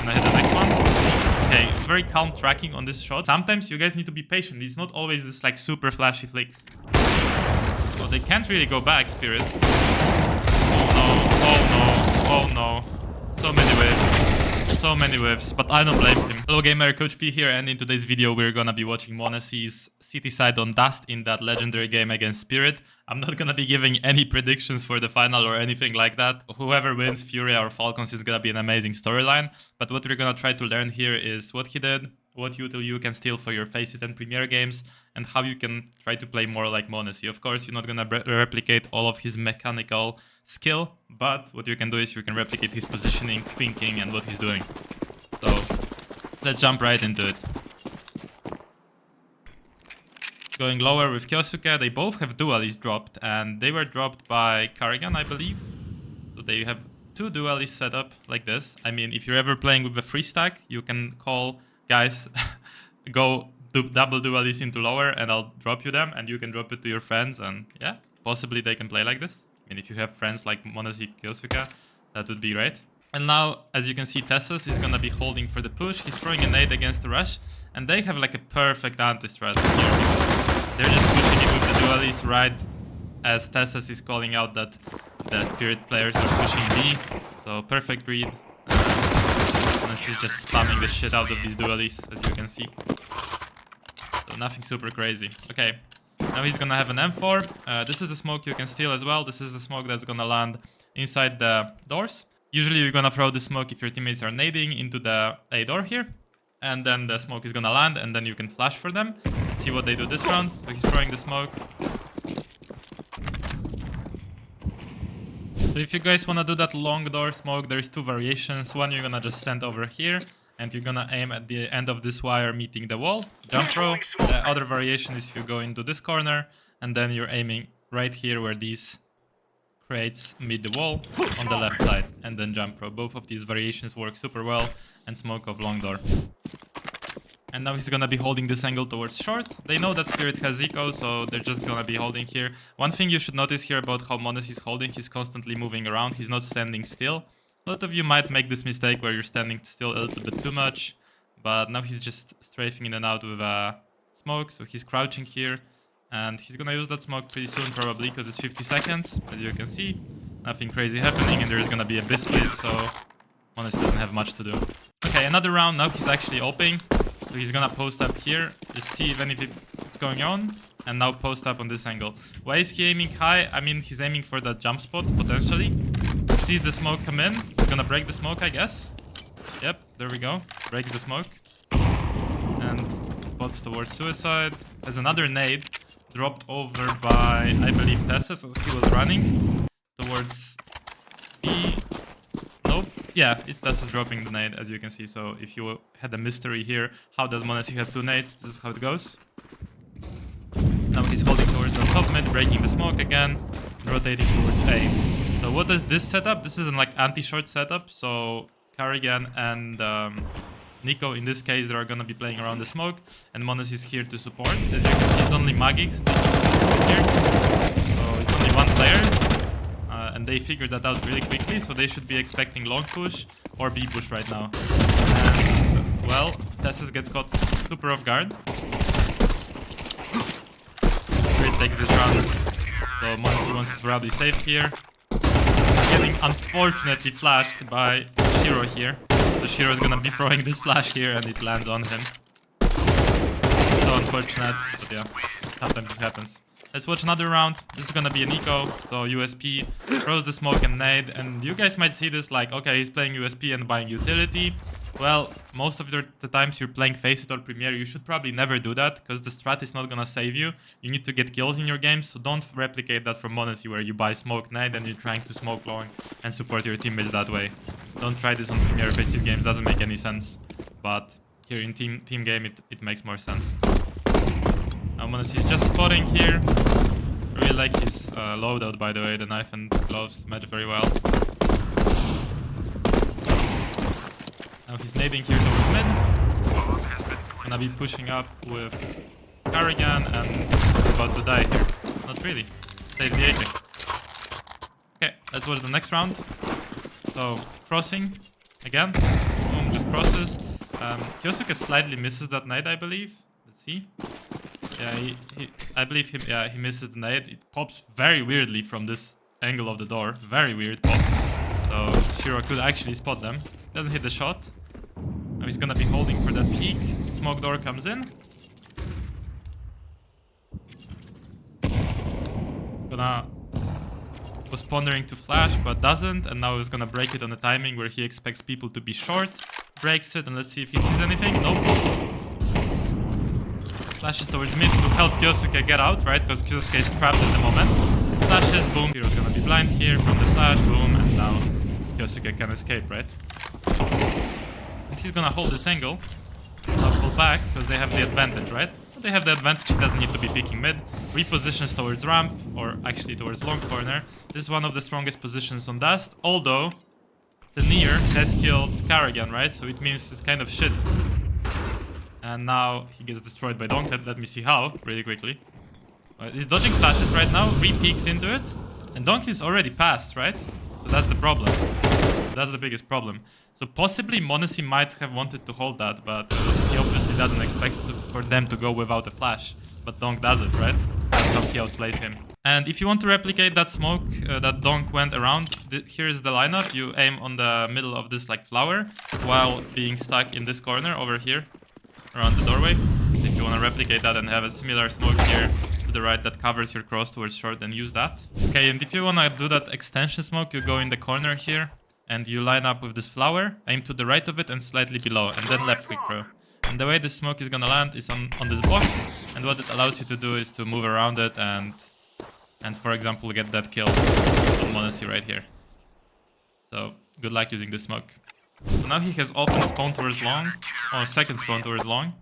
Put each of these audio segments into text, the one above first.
gonna hit the next one. Okay, very calm tracking on this shot. Sometimes you guys need to be patient. It's not always this like super flashy flicks. So they can't really go back, Spirit. Oh no. So many waves. So many waves, but I don't blame him. Hello gamer, Coach P here, and in today's video we're gonna be watching m0nesy's City side on Dust in that legendary game against Spirit. I'm not gonna be giving any predictions for the final or anything like that. Whoever wins, Fury or Falcons, is gonna be an amazing storyline. But what we're gonna try to learn here is what he did, what util you can steal for your Face It and Premier games, and how you can try to play more like m0nesy. Of course, you're not gonna replicate all of his mechanical skill, but what you can do is you can replicate his positioning, thinking, and what he's doing. So let's jump right into it. Going lower with Kyosuke, they both have dualies dropped, and they were dropped by Carrigan, I believe. So they have two dualies set up like this. I mean, if you're ever playing with a free stack, you can call guys, go double dualies into lower, and I'll drop you them, and you can drop it to your friends, and yeah, possibly they can play like this. I mean, if you have friends like m0nesy, Kyosuke, that would be great. And now, as you can see, Tessus is gonna be holding for the push. He's throwing a nade against the rush, and they have like a perfect anti-strat here because they're just pushing it with the dualies right as Tessus is calling out that the Spirit players are pushing B. So perfect read. And he's just spamming the shit out of these dualies, as you can see. So nothing super crazy. Okay, now he's gonna have an M4. This is a smoke you can steal as well. This is a smoke that's gonna land inside the doors. Usually you're gonna throw the smoke if your teammates are nading into the A door here. And then the smoke is gonna land, and then you can flash for them. Let's see what they do this round. So he's throwing the smoke. So if you guys wanna do that long door smoke, there's two variations. One, you're gonna just stand over here, and you're gonna aim at the end of this wire meeting the wall. Jump throw. The other variation is if you go into this corner, and then you're aiming right here where these crates meet the wall on the left side, and then jump throw. Both of these variations work super well, and smoke of long door. And now he's gonna be holding this angle towards short. They know that Spirit has eco, so they're just gonna be holding here. One thing you should notice here about how m0nesy is holding, he's constantly moving around. He's not standing still. A lot of you might make this mistake where you're standing still a little bit too much, but now he's just strafing in and out with a smoke, so he's crouching here. And he's gonna use that smoke pretty soon, probably, because it's 50 seconds, as you can see. Nothing crazy happening, and there's gonna be a B split, so m0nesy doesn't have much to do. Okay, another round. Now he's actually opening. So he's gonna post up here, just see if anything is going on, and now post up on this angle. Why is he aiming high? I mean, he's aiming for that jump spot, potentially. Sees the smoke come in. He's gonna break the smoke, I guess. Yep, there we go. Breaks the smoke. And spots towards suicide. Has another nade. Dropped over by, I believe, Tessus as he was running towards B. Nope. Yeah, it's Tessus dropping the nade, as you can see. So if you had a mystery here, how does m0nesy has two nades? This is how it goes. Now he's holding towards the top mid, breaking the smoke again, rotating towards A. So what is this setup? This is an like anti-short setup. So Carrigan and Nico, in this case, they are gonna be playing around the smoke, and m0nesy is here to support. As you can see, it's only Magix here, so it's only one player, and they figured that out really quickly. So they should be expecting long push or B push right now. And well, Tessus gets caught super off guard. Great takes this round, so m0nesy wants to probably save here. Getting unfortunately flashed by Shiro here. So Shiro is gonna be throwing this flash here, and it lands on him. So unfortunate, but yeah, sometimes this happens. Let's watch another round. This is gonna be an eco, so USP throws the smoke and nade, and you guys might see this like, okay, he's playing USP and buying utility. Well, most of the times you're playing Face It or Premier, you should probably never do that, because the strat is not gonna save you. You need to get kills in your game, so don't replicate that from m0nesy, where you buy smoke nade and you're trying to smoke long and support your teammates that way. Don't try this on Premier Face It games, doesn't make any sense. But here in team game, it makes more sense. Now m0nesy is just spotting here. Really like his loadout, by the way. The knife and gloves match very well. Now he's nading here towards mid. Gonna be pushing up with Carrigan, and about to die here. Not really. Save the AK. Okay, let's watch the next round. So, crossing again. Boom, just cross. Kyosuke slightly misses that nade, I believe. Let's see. Yeah, I believe he misses the nade. It pops very weirdly from this angle of the door. Very weird pop. So Shiro could actually spot them. Doesn't hit the shot. Now he's gonna be holding for that peek. Smoke door comes in. Was pondering to flash, but doesn't, and now he's gonna break it on the timing where he expects people to be short. Breaks it, and let's see if he sees anything. Nope. Flashes towards mid to help Kyosuke get out, right? Because Kyosuke is trapped at the moment. Flashes, boom. Hero's gonna be blind here from the flash, boom, and now Kyosuke can escape, right? And he's gonna hold this angle. Now pull back, because they have the advantage, right? They have the advantage, he doesn't need to be peeking mid. Repositions towards ramp, or actually towards long corner. This is one of the strongest positions on Dust, although the near has killed Karrigan, right? So it means it's kind of shit. And now he gets destroyed by Donk. Let me see how, really quickly. He's dodging flashes right now, re-peeks into it. And Donk is already passed, right? So that's the problem. That's the biggest problem. So possibly m0nesy might have wanted to hold that, but he obviously doesn't expect for them to go without a flash. But Donk does it, right? That's how he outplays him. And if you want to replicate that smoke that Donk went around, here's the lineup. You aim on the middle of this like flower while being stuck in this corner over here around the doorway. If you want to replicate that and have a similar smoke here to the right that covers your cross towards short, then use that. Okay, and if you want to do that extension smoke, you go in the corner here. And you line up with this flower, aim to the right of it and slightly below, and then left click throw. And the way this smoke is gonna land is on this box, and what it allows you to do is to move around it and for example get that kill on m0nesy right here. So good luck using this smoke. So now he has open spawn towards long, or second spawn towards long.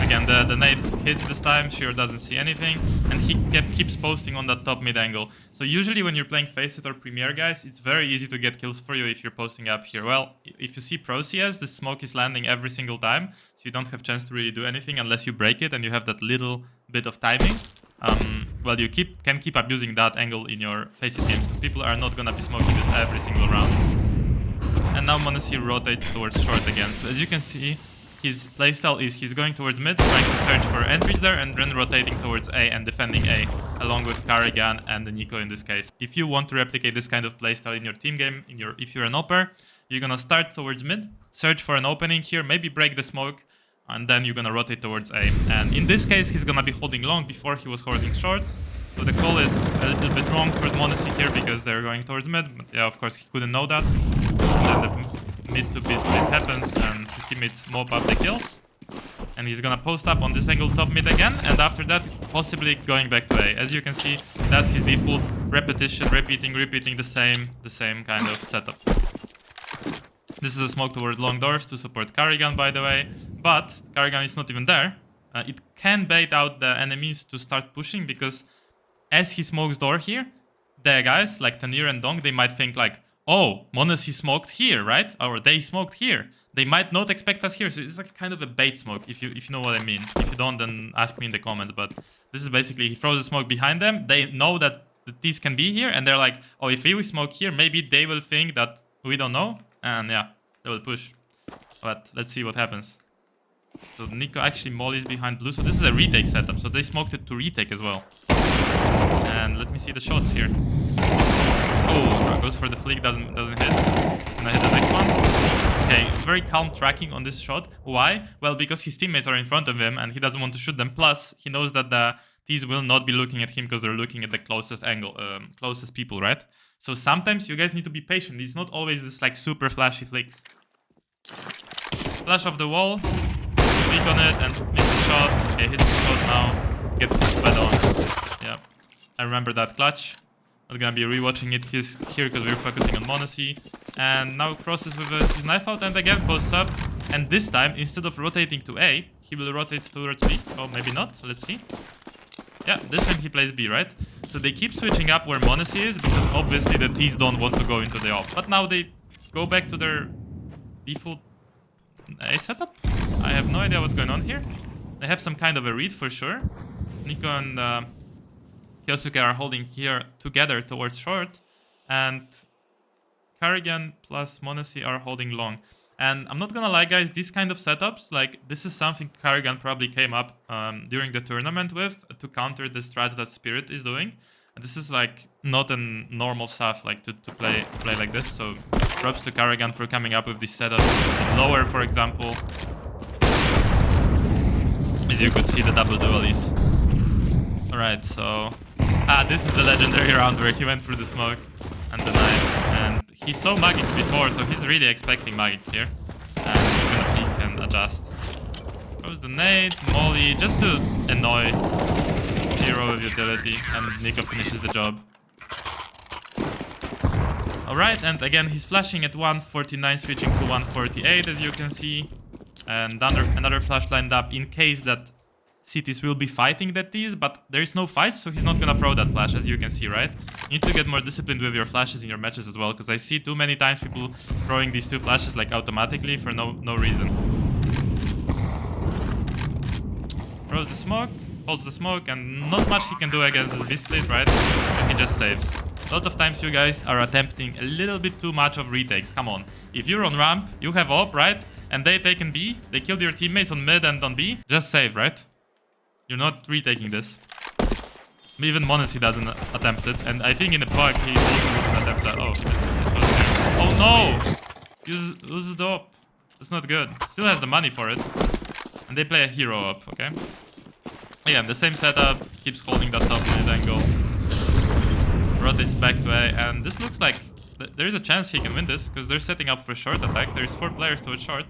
Again, the nade hits this time, Shiro doesn't see anything, and he keeps posting on that top mid angle. So usually when you're playing Faceit or Premier, guys, it's very easy to get kills for you if you're posting up here. Well, if you see Pro CS, the smoke is landing every single time, so you don't have chance to really do anything unless you break it and you have that little bit of timing. Well, you can keep abusing that angle in your Faceit games, because people are not gonna be smoking this every single round. And now m0nesy rotates towards short again. So as you can see, his playstyle is he's going towards mid, trying to search for entries there, and then rotating towards A and defending A, along with Karrigan and the Nico in this case. If you want to replicate this kind of playstyle in your team game, if you're an OPer, you're gonna start towards mid, search for an opening here, maybe break the smoke, and then you're gonna rotate towards A. And in this case, he's gonna be holding long before he was holding short. So the call is a little bit wrong for m0nesy here because they're going towards mid, but yeah, of course he couldn't know that. And then the mid to B split happens and his teammates mop up the kills. And he's gonna post up on this angle top mid again, and after that possibly going back to A. As you can see, that's his default repetition, repeating the same kind of setup. This is a smoke towards long doors to support Karrigan, by the way, but Karrigan is not even there. It can bait out the enemies to start pushing, because as he smokes door here, the guys like Tanir and Donk, they might think like, oh, m0nesy smoked here, right? Or they smoked here. They might not expect us here, so it's like kind of a bait smoke, if you know what I mean. If you don't, then ask me in the comments. But this is basically, he throws the smoke behind them. They know that these can be here, and they're like, oh, if we smoke here, maybe they will think that we don't know, and yeah, they will push. But let's see what happens. So Nico actually mollies behind blue. So this is a retake setup, so they smoked it to retake as well. And let me see the shots here. Oh, goes for the flick, doesn't hit. And I hit the next one. Okay, very calm tracking on this shot. Why? Well, because his teammates are in front of him and he doesn't want to shoot them. Plus, he knows that the T's will not be looking at him because they're looking at the closest angle, closest people, right? So sometimes you guys need to be patient. It's not always this like super flashy flicks. Flash off the wall, flick on it and miss the shot. Okay, hits the shot now. Gets hit by Dawn. Yeah, I remember that clutch. Not gonna be rewatching it here because we're focusing on m0nesy. And now crosses with his knife out and again posts up. And this time, instead of rotating to A, he will rotate towards B. Oh, maybe not. Let's see. Yeah, this time he plays B, right? So they keep switching up where m0nesy is because obviously the T's don't want to go into the off. But now they go back to their default A setup. I have no idea what's going on here. They have some kind of a read for sure. Nico and Kyosuke are holding here together towards short, and Karrigan plus m0nesy are holding long. And I'm not gonna lie, guys, these kind of setups, like, this is something Karrigan probably came up during the tournament with to counter the strats that Spirit is doing. And this is, like, not a normal stuff, like, to play like this. So props to Karrigan for coming up with this setup. Lower, for example. As you could see, the double dualies. Alright, so... this is the legendary round where he went through the smoke and the knife. And he saw Magics before, so he's really expecting Magics here. And he's gonna peek and adjust. Throws the nade, Molly, just to annoy Hero with utility, and Nico finishes the job. Alright, and again, he's flashing at 149, switching to 148, as you can see. And another flash lined up in case that cities will be fighting that T's, but there is no fight, so he's not gonna throw that flash, as you can see, right? You need to get more disciplined with your flashes in your matches as well, because I see too many times people throwing these two flashes like automatically for no reason. Throws the smoke, holds the smoke, and not much he can do against this V-split, right? So he just saves. A lot of times you guys are attempting a little bit too much of retakes. Come on. If you're on ramp, you have op, right? And they taken B, they killed your teammates on mid and on B. Just save, right? You're not retaking this. Even m0nesy doesn't attempt it. And I think in the plug he also wouldn't attempt that. Oh no! Uses the op. That's not good. Still has the money for it. And they play a hero op, okay? Again, the same setup. Keeps holding that top mid angle. Rotates back to A, and this looks like there is a chance he can win this because they're setting up for short attack. There's 4 players towards short.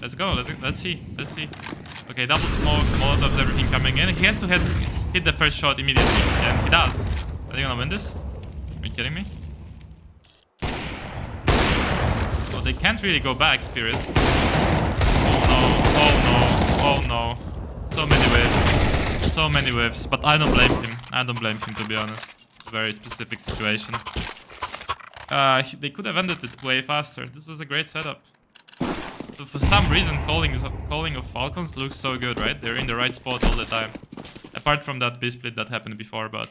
Let's go. Let's see. Okay, double smoke, molotovs, everything coming in. He has to hit the first shot immediately, and he does. Are they gonna win this? Are you kidding me? Oh, they can't really go back, Spirit. Oh no. So many waves. But I don't blame him. To be honest. Very specific situation. They could have ended it way faster. This was a great setup. So for some reason, calling of Falcons looks so good, right? They're in the right spot all the time. Apart from that B-split that happened before, but...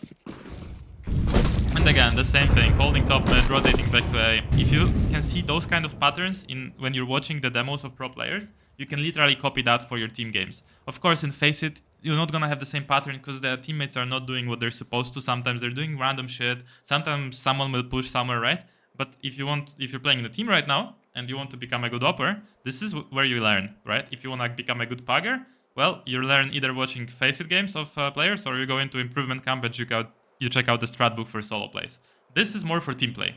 And again, the same thing. Holding top mid, rotating back to A. If you can see those kind of patterns when you're watching the demos of pro players, you can literally copy that for your team games. Of course, in Face It, you're not gonna have the same pattern because the teammates are not doing what they're supposed to. Sometimes they're doing random shit. Sometimes someone will push somewhere, right? But if you're playing in a team right now and you want to become a good opper, this is where you learn, right? If you wanna become a good pugger, well, you learn either watching Face It games of players, or you go into improvement camp and you check out the strat book for solo plays. This is more for team play.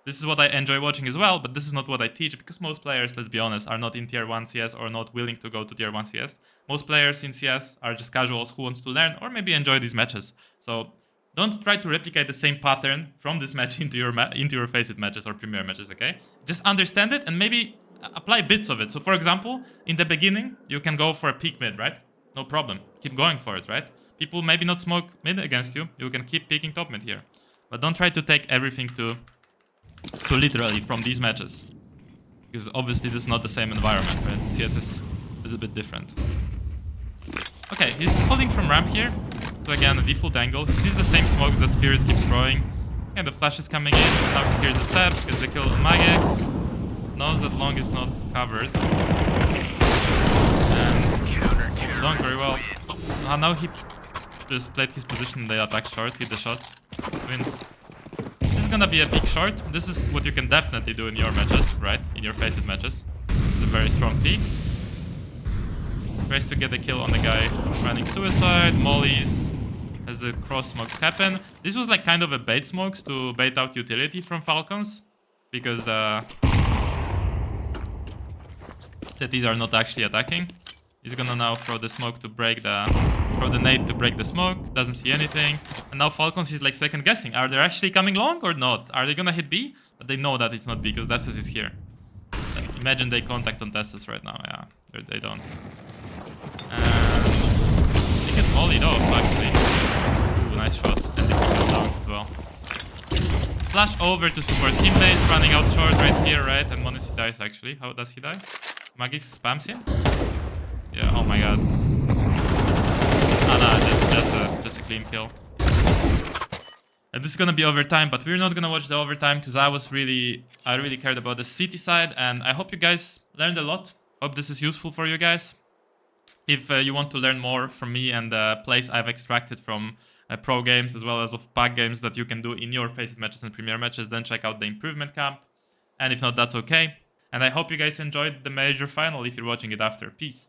This is what I enjoy watching as well, but this is not what I teach because most players, let's be honest, are not in tier 1 CS or not willing to go to tier 1 CS. Most players in CS are just casuals who wants to learn or maybe enjoy these matches. So don't try to replicate the same pattern from this match into your Face It matches or Premier matches, okay? Just understand it and maybe apply bits of it. So for example, in the beginning, you can go for a peek mid, right? No problem. Keep going for it, right? People maybe not smoke mid against you. You can keep peeking top mid here. But don't try to take everything to literally from these matches. Because obviously this is not the same environment, right? CS is a little bit different. Okay, he's holding from ramp here. So again, a default angle. He sees the same smoke that Spirit keeps throwing. And the flash is coming in. And now he hears the steps, gets the kill on Magics. Knows that long is not covered. And long very well. Now he just played his position in the attack short, hit the shots, wins. This is gonna be a big short. This is what you can definitely do in your matches, right? In your Face It matches. It's a very strong peak. Tries to get a kill on the guy running suicide, mollies as the cross smokes happen. This was like kind of a bait smokes to bait out utility from Falcons. Because these are not actually attacking. He's gonna now throw the smoke to break throw the nade to break the smoke. Doesn't see anything. And now Falcons is like second guessing. Are they actually coming long or not? Are they gonna hit B? But they know that it's not B because Dessus is here. Imagine they contact on Dessus right now. Yeah, they don't. They get mollied off actually. Ooh, nice shot. And they kill down as well. Flash over to support teammates, running out short right here, right? And m0nesy dies actually. How does he die? Magics spams him? Yeah, oh my god. Nah, just a clean kill. And this is gonna be overtime, but we're not gonna watch the overtime because I really cared about the city side, and I hope you guys learned a lot. Hope this is useful for you guys. If you want to learn more from me and the plays I've extracted from pro games as well as of pack games that you can do in your Faceit matches and Premier matches, then check out the improvement camp. And if not, that's okay. And I hope you guys enjoyed the major final if you're watching it after. Peace.